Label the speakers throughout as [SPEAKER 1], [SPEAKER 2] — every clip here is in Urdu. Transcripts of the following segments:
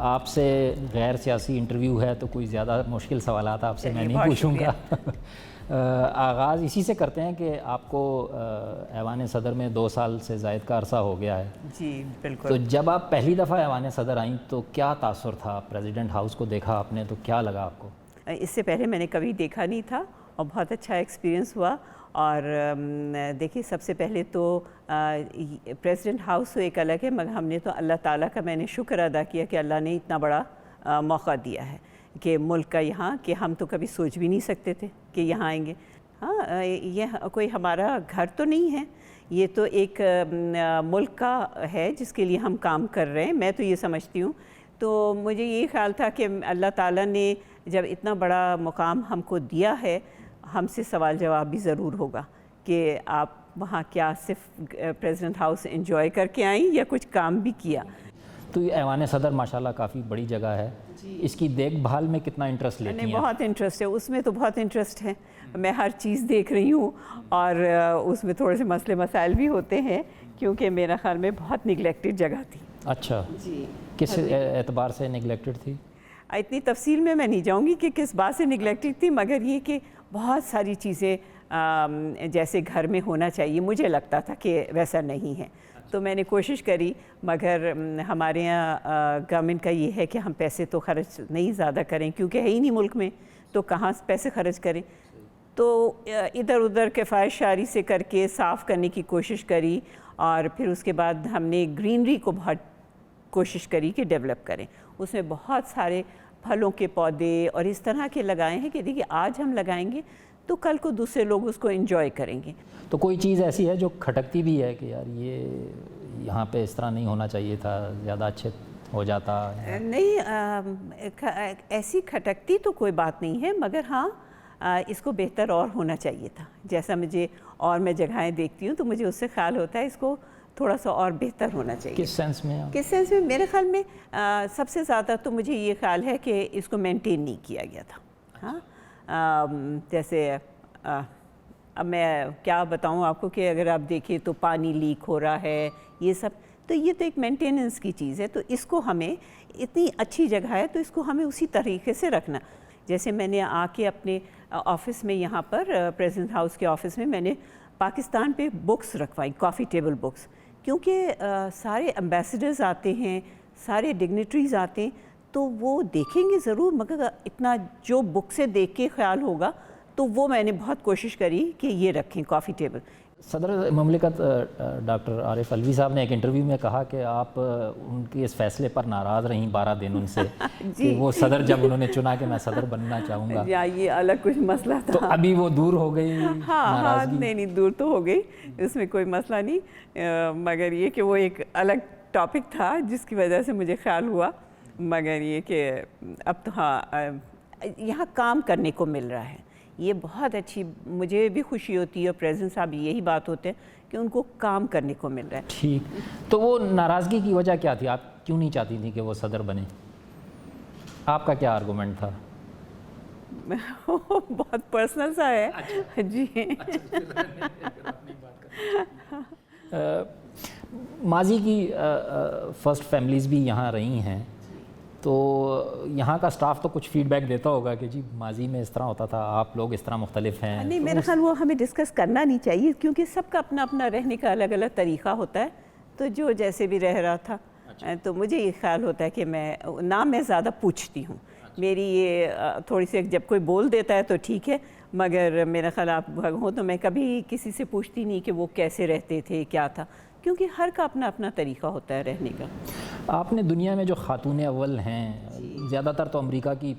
[SPEAKER 1] آپ سے غیر سیاسی انٹرویو ہے تو کوئی زیادہ مشکل سوالات آپ سے میں نہیں پوچھوں گا. آغاز اسی سے کرتے ہیں کہ آپ کو ایوان صدر میں 2 سال سے زائد کا عرصہ ہو گیا ہے.
[SPEAKER 2] جی بالکل.
[SPEAKER 1] تو جب آپ پہلی دفعہ ایوان صدر آئیں تو کیا تاثر تھا؟ پریزیڈنٹ ہاؤس کو دیکھا آپ نے تو کیا لگا آپ کو؟
[SPEAKER 2] اس سے پہلے میں نے کبھی دیکھا نہیں تھا اور بہت اچھا ایکسپیرینس ہوا. اور دیکھیے سب سے پہلے تو پریزیڈنٹ ہاؤس تو ایک الگ ہے، مگر ہم نے تو اللہ تعالیٰ کا میں نے شکر ادا کیا کہ اللہ نے اتنا بڑا موقع دیا ہے کہ ملک کا یہاں، کہ ہم تو کبھی سوچ بھی نہیں سکتے تھے کہ یہاں آئیں گے. ہاں یہ کوئی ہمارا گھر تو نہیں ہے، یہ تو ایک ملک کا ہے جس کے لیے ہم کام کر رہے ہیں، میں تو یہ سمجھتی ہوں. تو مجھے یہ خیال تھا کہ اللہ تعالیٰ نے جب اتنا بڑا مقام ہم کو دیا ہے، ہم سے سوال جواب بھی ضرور ہوگا کہ آپ وہاں کیا صرف پریزیڈنٹ ہاؤس انجوائے کر کے آئیں یا کچھ کام بھی کیا.
[SPEAKER 1] تو یہ ایوان صدر ماشاءاللہ کافی بڑی جگہ ہے، اس کی دیکھ بھال میں کتنا انٹرسٹ لیتی ہیں؟
[SPEAKER 2] بہت انٹرسٹ ہے اس میں، تو بہت انٹرسٹ ہے. میں ہر چیز دیکھ رہی ہوں اور اس میں تھوڑے سے مسئلے مسائل بھی ہوتے ہیں کیونکہ میرا خیال میں بہت نگلیکٹڈ جگہ تھی.
[SPEAKER 1] اچھا جی، کس اعتبار سے نگلیکٹڈ تھی؟
[SPEAKER 2] اتنی تفصیل میں نہیں جاؤں گی کہ کس بات سے نگلیکٹڈ تھی، مگر یہ کہ بہت ساری چیزیں جیسے گھر میں ہونا چاہیے مجھے لگتا تھا کہ ویسا نہیں ہے. تو میں نے کوشش کری، مگر ہمارے یہاں گورنمنٹ کا یہ ہے کہ ہم پیسے تو خرچ نہیں زیادہ کریں کیونکہ ہے ہی نہیں ملک میں، تو کہاں پیسے خرچ کریں. تو ادھر ادھر کفایت شعاری سے کر کے صاف کرنے کی کوشش کری، اور پھر اس کے بعد ہم نے گرینری کو بہت کوشش کری کہ ڈیولپ کریں. اس میں بہت سارے پھلوں کے پودے اور اس طرح کے لگائے ہیں کہ دیکھیے آج ہم لگائیں گے تو کل کو دوسرے لوگ اس کو انجوائے کریں گے.
[SPEAKER 1] تو کوئی چیز ایسی ہے جو کھٹکتی بھی ہے کہ یار یہ یہاں پہ اس طرح نہیں ہونا چاہیے تھا، زیادہ اچھے ہو جاتا؟
[SPEAKER 2] نہیں، ایسی کھٹکتی تو کوئی بات نہیں ہے، مگر ہاں اس کو بہتر اور ہونا چاہیے تھا. جیسا مجھے اور میں جگہیں دیکھتی ہوں تو مجھے اس سے خیال ہوتا ہے اس کو تھوڑا سا اور بہتر ہونا چاہیے.
[SPEAKER 1] کس سینس میں؟
[SPEAKER 2] کس سینس میں؟ میرے خیال میں سب سے زیادہ تو مجھے یہ خیال ہے کہ اس کو مینٹین نہیں کیا گیا تھا. ہاں جیسے اب میں کیا بتاؤں آپ کو کہ اگر آپ دیکھیں تو پانی لیک ہو رہا ہے، یہ سب تو یہ تو ایک مینٹیننس کی چیز ہے. تو اس کو ہمیں اتنی اچھی جگہ ہے تو اس کو ہمیں اسی طریقے سے رکھنا. جیسے میں نے آ کے اپنے آفس میں یہاں پر پریزیڈنٹ ہاؤس کے آفس میں نے پاکستان پہ بکس رکھوائی، کافی ٹیبل بکس، کیونکہ سارے امبیسڈرز آتے ہیں، سارے ڈگنیٹریز آتے ہیں تو وہ دیکھیں گے ضرور، مگر اتنا جو بک سے دیکھ کے خیال ہوگا تو وہ میں نے بہت کوشش کری کہ یہ رکھیں کافی ٹیبل.
[SPEAKER 1] صدر مملکت ڈاکٹر عارف علوی صاحب نے ایک انٹرویو میں کہا کہ آپ ان کے اس فیصلے پر ناراض رہیں 12 دن ان سے کہ وہ صدر جب انہوں نے چنا کہ میں صدر بننا چاہوں گا.
[SPEAKER 2] یہ الگ کچھ مسئلہ تھا.
[SPEAKER 1] تو ابھی وہ دور ہو گئی ناراضگی؟
[SPEAKER 2] نہیں دور تو ہو گئی، اس میں کوئی مسئلہ نہیں، مگر یہ کہ وہ ایک الگ ٹاپک تھا جس کی وجہ سے مجھے خیال ہوا. مگر یہ کہ اب تو ہاں یہاں کام کرنے کو مل رہا ہے، یہ بہت اچھی، مجھے بھی خوشی ہوتی ہے اور پریزیڈنٹ صاحب یہی بات ہوتے ہیں کہ ان کو کام کرنے کو مل رہا ہے.
[SPEAKER 1] ٹھیک، تو وہ ناراضگی کی وجہ کیا تھی؟ آپ کیوں نہیں چاہتی تھی کہ وہ صدر بنے؟ آپ کا کیا آرگومنٹ تھا؟
[SPEAKER 2] بہت پرسنل سا ہے. جی
[SPEAKER 1] ماضی کی فرسٹ فیملیز بھی یہاں رہی ہیں تو یہاں کا سٹاف تو کچھ فیڈ بیک دیتا ہوگا کہ جی ماضی میں اس طرح ہوتا تھا، آپ لوگ اس طرح مختلف ہیں.
[SPEAKER 2] نہیں، میرا خیال وہ ہمیں ڈسکس کرنا نہیں چاہیے کیونکہ سب کا اپنا اپنا رہنے کا الگ الگ طریقہ ہوتا ہے. تو جو جیسے بھی رہ رہا تھا تو مجھے یہ خیال ہوتا ہے کہ میں زیادہ پوچھتی ہوں. میری یہ تھوڑی سی جب کوئی بول دیتا ہے تو ٹھیک ہے، مگر میرا خیال آپ ہو تو میں کبھی کسی سے پوچھتی نہیں کہ وہ کیسے رہتے تھے، کیا تھا، کیونکہ ہر کا اپنا اپنا طریقہ ہوتا ہے رہنے کا.
[SPEAKER 1] آپ نے دنیا میں جو خاتون اول ہیں زیادہ تر تو امریکہ کی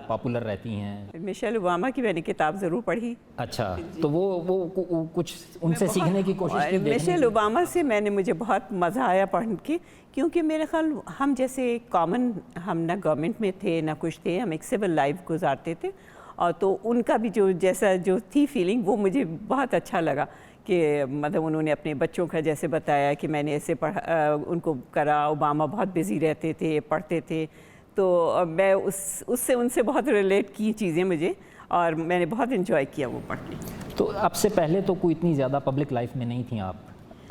[SPEAKER 1] پاپولر رہتی ہیں.
[SPEAKER 2] میشیل اوباما کی میں نے کتاب ضرور پڑھی.
[SPEAKER 1] اچھا، تو وہ کچھ ان سے سیکھنے کی کوشش کی؟
[SPEAKER 2] میشیل اوباما سے مجھے بہت مزہ آیا پڑھ کے، کیونکہ میرے خیال ہم جیسے کامن، ہم نہ گورنمنٹ میں تھے نہ کچھ تھے، ہم ایک سول لائف گزارتے تھے، اور تو ان کا بھی جو تھی فیلنگ وہ مجھے بہت اچھا لگا کہ مطلب انہوں نے اپنے بچوں کا جیسے بتایا کہ میں نے ایسے ان کو کرا. اوباما بہت بزی رہتے تھے، پڑھتے تھے، تو میں ان سے بہت ریلیٹ کی چیزیں مجھے، اور میں نے بہت انجوائے کیا وہ پڑھ کے.
[SPEAKER 1] تو اب سے پہلے تو کوئی اتنی زیادہ پبلک لائف میں نہیں تھیں آپ،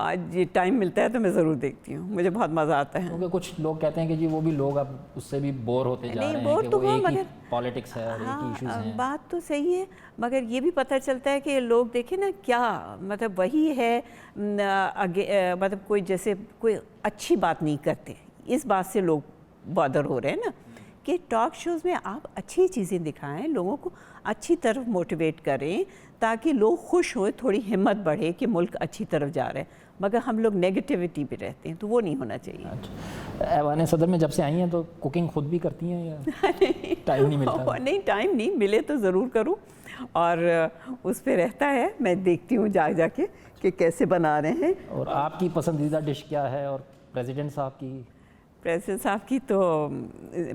[SPEAKER 2] آج یہ ٹائم ملتا ہے تو میں ضرور دیکھتی ہوں, مجھے بہت مزہ آتا ہے.
[SPEAKER 1] کیونکہ کچھ لوگ کہتے ہیں کہ جی وہ بھی لوگ اب اس سے بھی بور ہوتے جا رہے ہیں کہ وہ ایک ہی پالیٹکس ہے اور ایک ہی ایشوز ہیں.
[SPEAKER 2] بات تو صحیح ہے, مگر یہ بھی پتہ چلتا ہے کہ لوگ دیکھیں نا کیا مطلب وہی ہے, مطلب کوئی جیسے کوئی اچھی بات نہیں کرتے, اس بات سے لوگ بادر ہو رہے ہیں نا کہ ٹاک شوز میں آپ اچھی چیزیں دکھائیں, لوگوں کو اچھی طرف موٹیویٹ کریں تاکہ لوگ خوش ہوئے, تھوڑی ہمت بڑھے کہ ملک اچھی طرف جا رہا ہے. مگر ہم لوگ نیگیٹیوٹی پہ رہتے ہیں تو وہ نہیں ہونا چاہیے.
[SPEAKER 1] ایوان صدر میں جب سے آئی ہیں تو کوکنگ خود بھی کرتی ہیں یا ٹائم نہیں ملتا؟
[SPEAKER 2] نہیں, ٹائم نہیں ملے تو ضرور کروں, اور اس پہ رہتا ہے, میں دیکھتی ہوں جا کے کہ کیسے بنا رہے ہیں.
[SPEAKER 1] اور آپ کی پسندیدہ ڈش کیا ہے؟ اور پریزیڈنٹ صاحب کی؟
[SPEAKER 2] پریزیڈنٹ صاحب کی تو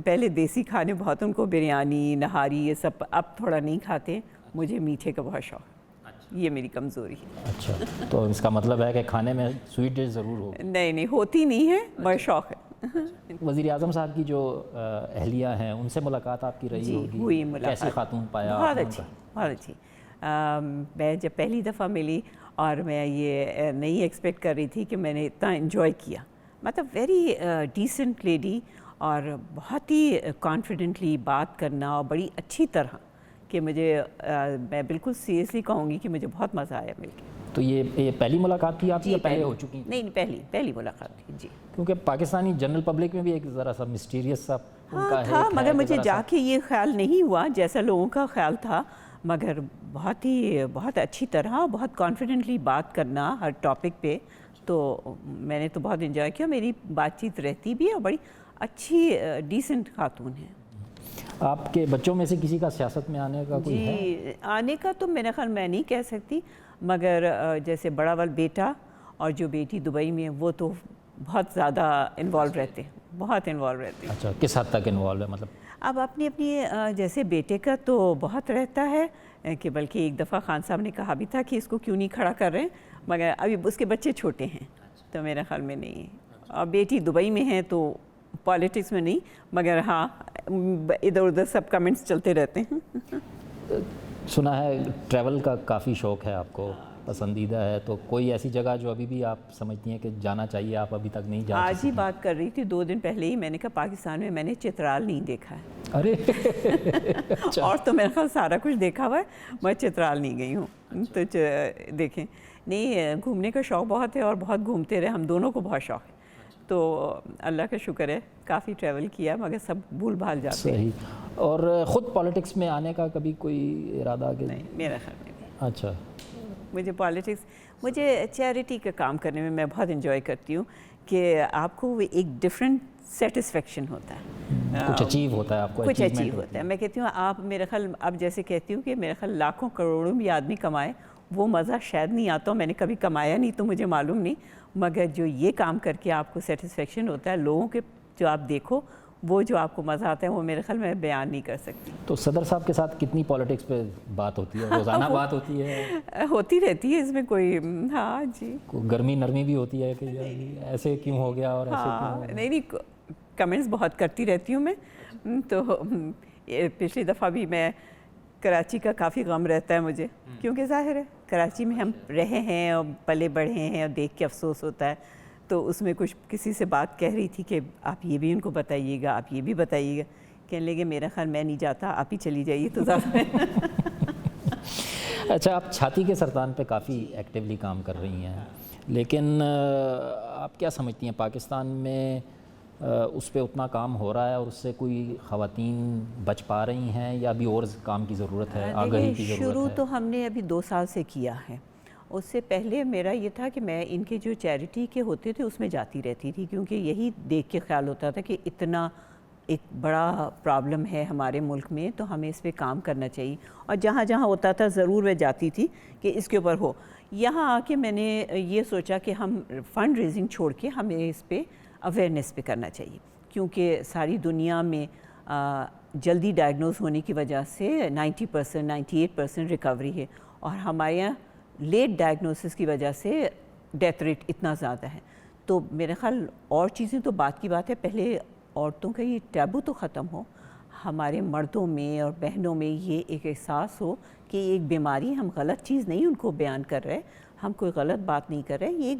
[SPEAKER 2] پہلے دیسی کھانے بہت, ان کو بریانی نہاری یہ سب, اب تھوڑا نہیں کھاتے. مجھے میٹھے کا بہت شوق, یہ میری کمزوری ہے.
[SPEAKER 1] اچھا, تو اس کا مطلب ہے کہ کھانے میں سویٹ ڈش ضرور ہو؟
[SPEAKER 2] نہیں ہوتی نہیں ہے, بہت شوق ہے.
[SPEAKER 1] وزیر اعظم صاحب کی جو اہلیہ ہیں ان سے ملاقات آپ کی رہی ہوگی؟
[SPEAKER 2] ہوئی ملاقات.
[SPEAKER 1] کیسی خاتون پایا؟
[SPEAKER 2] بہت اچھی. میں جب پہلی دفعہ ملی اور میں یہ نہیں ایکسپیکٹ کر رہی تھی کہ میں نے اتنا انجوائے کیا. مطلب ویری ڈیسنٹ لیڈی, اور بہت ہی کانفیڈنٹلی بات کرنا, اور بڑی اچھی طرح کہ مجھے, میں بالکل سیریسلی کہوں گی کہ مجھے بہت مزہ آیا مل کے.
[SPEAKER 1] تو یہ پہلی ملاقات تھی آپ کی یا پہلے ہو چکی؟
[SPEAKER 2] نہیں, پہلی ملاقات تھی جی.
[SPEAKER 1] کیونکہ پاکستانی جنرل پبلک میں بھی ایک ذرا سا مسٹیریس سا ان کا
[SPEAKER 2] تھا, مگر مجھے جا کے یہ خیال نہیں ہوا جیسا لوگوں کا خیال تھا. مگر بہت اچھی طرح, بہت کانفیڈنٹلی بات کرنا ہر ٹاپک پہ, تو میں نے تو بہت انجوائے کیا. میری بات چیت رہتی بھی ہے, اور بڑی اچھی ڈیسنٹ خاتون ہے.
[SPEAKER 1] آپ کے بچوں میں سے کسی کا سیاست میں آنے کا کوئی ہے؟
[SPEAKER 2] جی, آنے کا تو میرے خیال میں نہیں کہہ سکتی, مگر جیسے بڑا والا بیٹا اور جو بیٹی دبئی میں, وہ تو بہت زیادہ انوالو رہتے ہیں, بہت انوالو رہتے ہیں.
[SPEAKER 1] اچھا, کس حد تک انوالو ہے مطلب؟
[SPEAKER 2] اب اپنی جیسے بیٹے کا تو بہت رہتا ہے کہ بلکہ ایک دفعہ خان صاحب نے کہا بھی تھا کہ اس کو کیوں نہیں کھڑا کر رہے ہیں, مگر ابھی اس کے بچے چھوٹے ہیں تو میرے خیال میں نہیں ہے. اور بیٹی دبئی میں ہے تو پالیٹکس میں نہیں, مگر ہاں ادھر ادھر سب کمنٹس چلتے رہتے ہیں.
[SPEAKER 1] سنا ہے ٹریول کا کافی شوق ہے آپ کو, پسندیدہ ہے, تو کوئی ایسی جگہ جو ابھی بھی آپ سمجھتی ہیں کہ جانا چاہیے, آپ ابھی تک نہیں جا سکتی؟
[SPEAKER 2] آج ہی بات کر رہی تھی 2 دن پہلے ہی, میں نے کہا پاکستان میں نے چترال نہیں دیکھا ہے.
[SPEAKER 1] ارے
[SPEAKER 2] اور تو میرے خیال سارا کچھ دیکھا ہوا ہے, میں چترال نہیں گئی ہوں. تو دیکھیں, نہیں گھومنے کا شوق بہت ہے, اور بہت گھومتے رہے, ہم دونوں کو بہت شوق ہے. تو اللہ کا شکر ہے کافی ٹریول کیا, مگر سب بھول بھال جاتے ہیں.
[SPEAKER 1] صحیح. اور خود پالیٹکس میں آنے کا کبھی کوئی ارادہ؟
[SPEAKER 2] نہیں, میرا خیال میں نہیں.
[SPEAKER 1] اچھا,
[SPEAKER 2] مجھے پالیٹکس, مجھے چیریٹی کا کام کرنے میں میں بہت انجوائے کرتی ہوں کہ آپ کو ایک ڈفرینٹ سیٹسفیکشن ہوتا ہے,
[SPEAKER 1] کچھ اچیو ہوتا ہے آپ کو,
[SPEAKER 2] کچھ اچیو ہوتا ہے. میں کہتی ہوں آپ میرے خیال, اب جیسے کہتی ہوں کہ میرے خیال لاکھوں کروڑوں بھی آدمی کمائے, وہ مزہ شاید نہیں آتا, میں نے کبھی کمایا نہیں تو مجھے معلوم نہیں, مگر جو یہ کام کر کے آپ کو سیٹسفیکشن ہوتا ہے, لوگوں کے جو آپ دیکھو, وہ جو آپ کو مزہ آتا ہے, وہ میرے خیال میں بیان نہیں کر سکتی.
[SPEAKER 1] تو صدر صاحب کے ساتھ کتنی پالیٹکس پہ بات ہوتی ہے؟ روزانہ بات ہوتی ہے؟
[SPEAKER 2] ہوتی رہتی ہے, اس میں کوئی, ہاں جی,
[SPEAKER 1] گرمی نرمی بھی ہوتی ہے کہ ایسے کیوں ہو گیا اور ایسے کیوں؟
[SPEAKER 2] نہیں, کمنٹس بہت کرتی رہتی ہوں میں. تو پچھلی دفعہ بھی میں, کراچی کا کافی غم رہتا ہے مجھے, کیونکہ ظاہر ہے کراچی میں ہم رہے ہیں اور پلے بڑھے ہیں, اور دیکھ کے افسوس ہوتا ہے. تو اس میں کچھ کسی سے بات کہہ رہی تھی کہ آپ یہ بھی ان کو بتائیے گا, آپ یہ بھی بتائیے گا. کہنے لگے میرا خیال میں نہیں جاتا, آپ ہی چلی جائیے تو زیادہ.
[SPEAKER 1] اچھا, آپ چھاتی کے سرطان پہ کافی ایکٹیولی کام کر رہی ہیں, لیکن آپ کیا سمجھتی ہیں پاکستان میں اس پہ اتنا کام ہو رہا ہے, اور اس سے کوئی خواتین بچ پا رہی ہیں, یا ابھی اور کام کی ضرورت ہے, آگاہی کی ضرورت ہے؟
[SPEAKER 2] شروع تو ہم نے ابھی 2 سال سے کیا ہے. اس سے پہلے میرا یہ تھا کہ میں ان کے جو چیریٹی کے ہوتے تھے اس میں جاتی رہتی تھی, کیونکہ یہی دیکھ کے خیال ہوتا تھا کہ اتنا ایک بڑا پرابلم ہے ہمارے ملک میں, تو ہمیں اس پہ کام کرنا چاہیے. اور جہاں جہاں ہوتا تھا ضرور میں جاتی تھی کہ اس کے اوپر ہو. یہاں آ کے میں نے یہ سوچا کہ ہم فنڈ ریزنگ چھوڑ کے ہمیں اس پہ اویئرنیس پہ کرنا چاہیے, کیونکہ ساری دنیا میں جلدی ڈائگنوز ہونے کی وجہ سے 90%, 98% ریکوری ہے, اور ہمارے یہاں لیٹ ڈائگنوسس کی وجہ سے ڈیتھ ریٹ اتنا زیادہ ہے. تو میرے خیال اور چیزیں تو بات کی بات ہے, پہلے عورتوں کا یہ ٹیبو تو ختم ہو, ہمارے مردوں میں اور بہنوں میں یہ ایک احساس ہو کہ ایک بیماری, ہم غلط چیز نہیں ان کو بیان کر رہے, ہم کوئی غلط بات نہیں کر رہے, یہ ایک